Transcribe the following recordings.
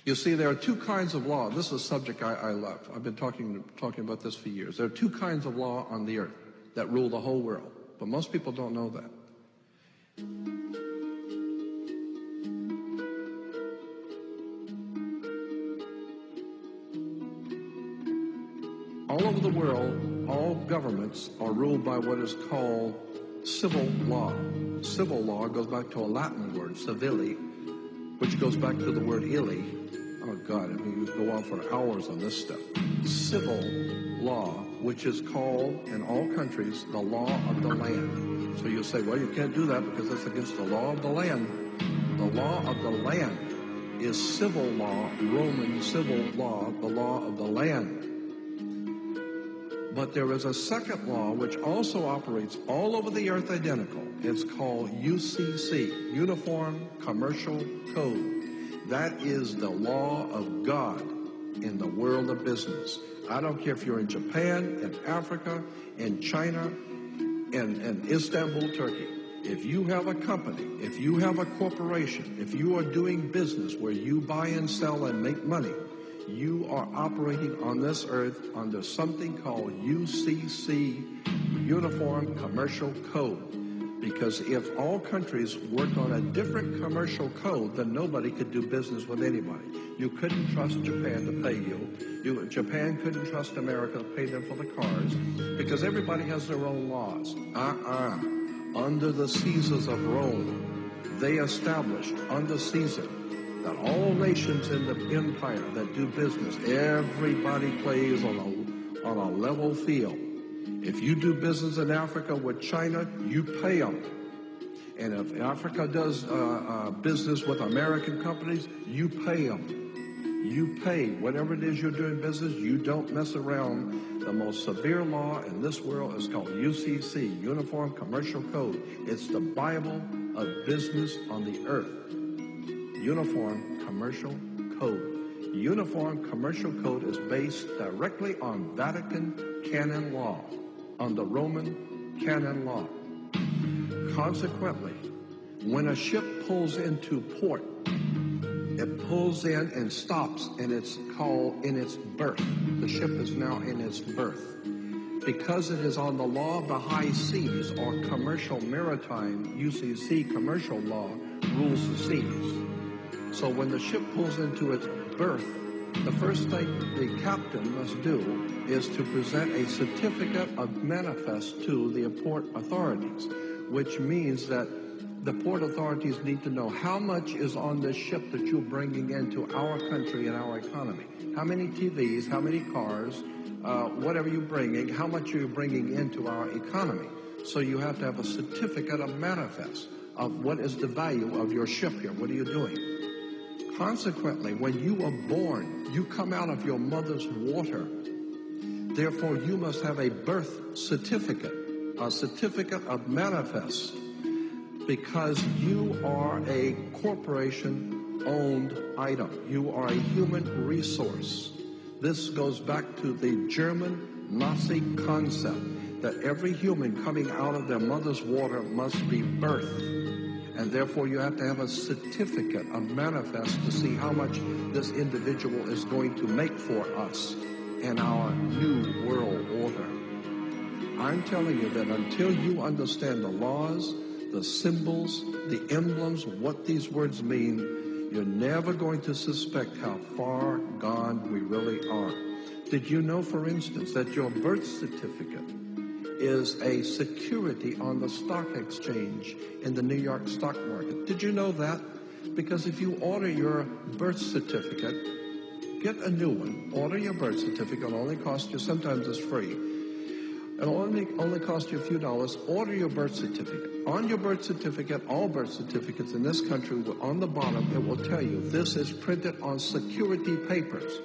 You see, there are two kinds of law. This is a subject I love. I've been talking about this for years. There are two kinds of law on the earth that rule the whole world, but most people don't know that. All over the world, all governments are ruled by what is called civil law. Civil law goes back to a Latin word, civili, which goes back to the word illy. Oh, God, I mean, you could go on for hours on this stuff. Civil law, which is called, in all countries, the law of the land. So you'll say, well, you can't do that because that's against the law of the land. The law of the land is civil law, Roman civil law, the law of the land. But there is a second law which also operates all over the earth identical. It's called UCC, Uniform Commercial Code. That is the law of God in the world of business. I don't care if you're in Japan, in Africa, in China, in Istanbul, Turkey. If you have a company, if you have a corporation, if you are doing business where you buy and sell and make money, you are operating on this earth under something called UCC, Uniform Commercial Code. Because if all countries worked on a different commercial code, then nobody could do business with anybody. You couldn't trust Japan to pay you. Japan couldn't trust America to pay them for the cars, because everybody has their own laws. Under the Caesars of Rome, they established under Caesar that all nations in the empire that do business, everybody plays on a level field. If you do business in Africa with China, you pay them. And if Africa does business with American companies, you pay them. You pay whatever it is you're doing business. You don't mess around. The most severe law in this world is called UCC, Uniform Commercial Code. It's the Bible of business on the earth. Uniform Commercial Code. Uniform Commercial Code is based directly on Vatican canon law, on the Roman canon law. Consequently, when a ship pulls into port, it pulls in and stops, and it's called in its berth. The ship is now in its berth. Because it is on the law of the high seas, or commercial maritime, UCC commercial law rules the seas. So when the ship pulls into its berth, the first thing the captain must do is to present a certificate of manifest to the port authorities, which means that the port authorities need to know how much is on this ship that you're bringing into our country and our economy. How many TVs, how many cars, whatever you're bringing, how much are you bringing into our economy? So you have to have a certificate of manifest of what is the value of your ship here. What are you doing? Consequently, when you are born, you come out of your mother's water. Therefore, you must have a birth certificate, a certificate of manifest, because you are a corporation-owned item. You are a human resource. This goes back to the German Nazi concept that every human coming out of their mother's water must be birthed. And therefore, you have to have a certificate of manifest to see how much this individual is going to make for us in our new world order. I'm telling you that until you understand the laws, the symbols, the emblems, what these words mean, you're never going to suspect how far gone we really are. Did you know, for instance, that your birth certificate is a security on the stock exchange in the New York stock market? Did you know that? Because if you order your birth certificate, get a new one. Order your birth certificate. It'll only cost you, sometimes it's free. It'll only cost you a few dollars. Order your birth certificate. On your birth certificate, all birth certificates in this country, on the bottom, it will tell you this is printed on security papers.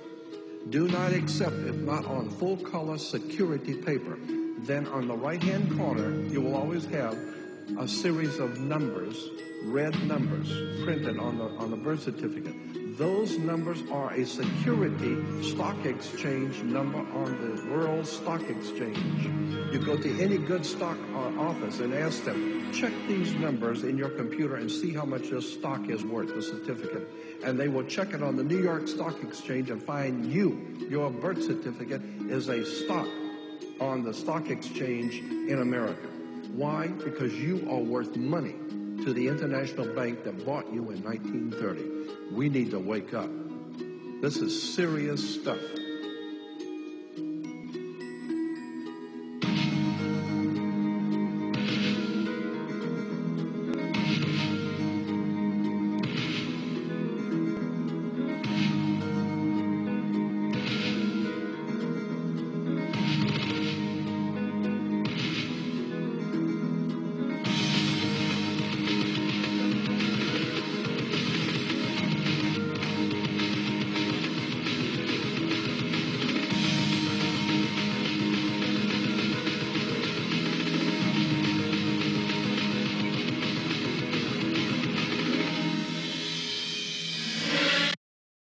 Do not accept it, not on full-color security paper. Then on the right-hand corner, you will always have a series of numbers, red numbers, printed on the birth certificate. Those numbers are a security stock exchange number on the World Stock Exchange. You go to any good stock office and ask them, check these numbers in your computer and see how much your stock is worth, the certificate. And they will check it on the New York Stock Exchange and find your birth certificate is a stock on the stock exchange in America. Why? Because you are worth money to the international bank that bought you in 1930. We need to wake up. This is serious stuff.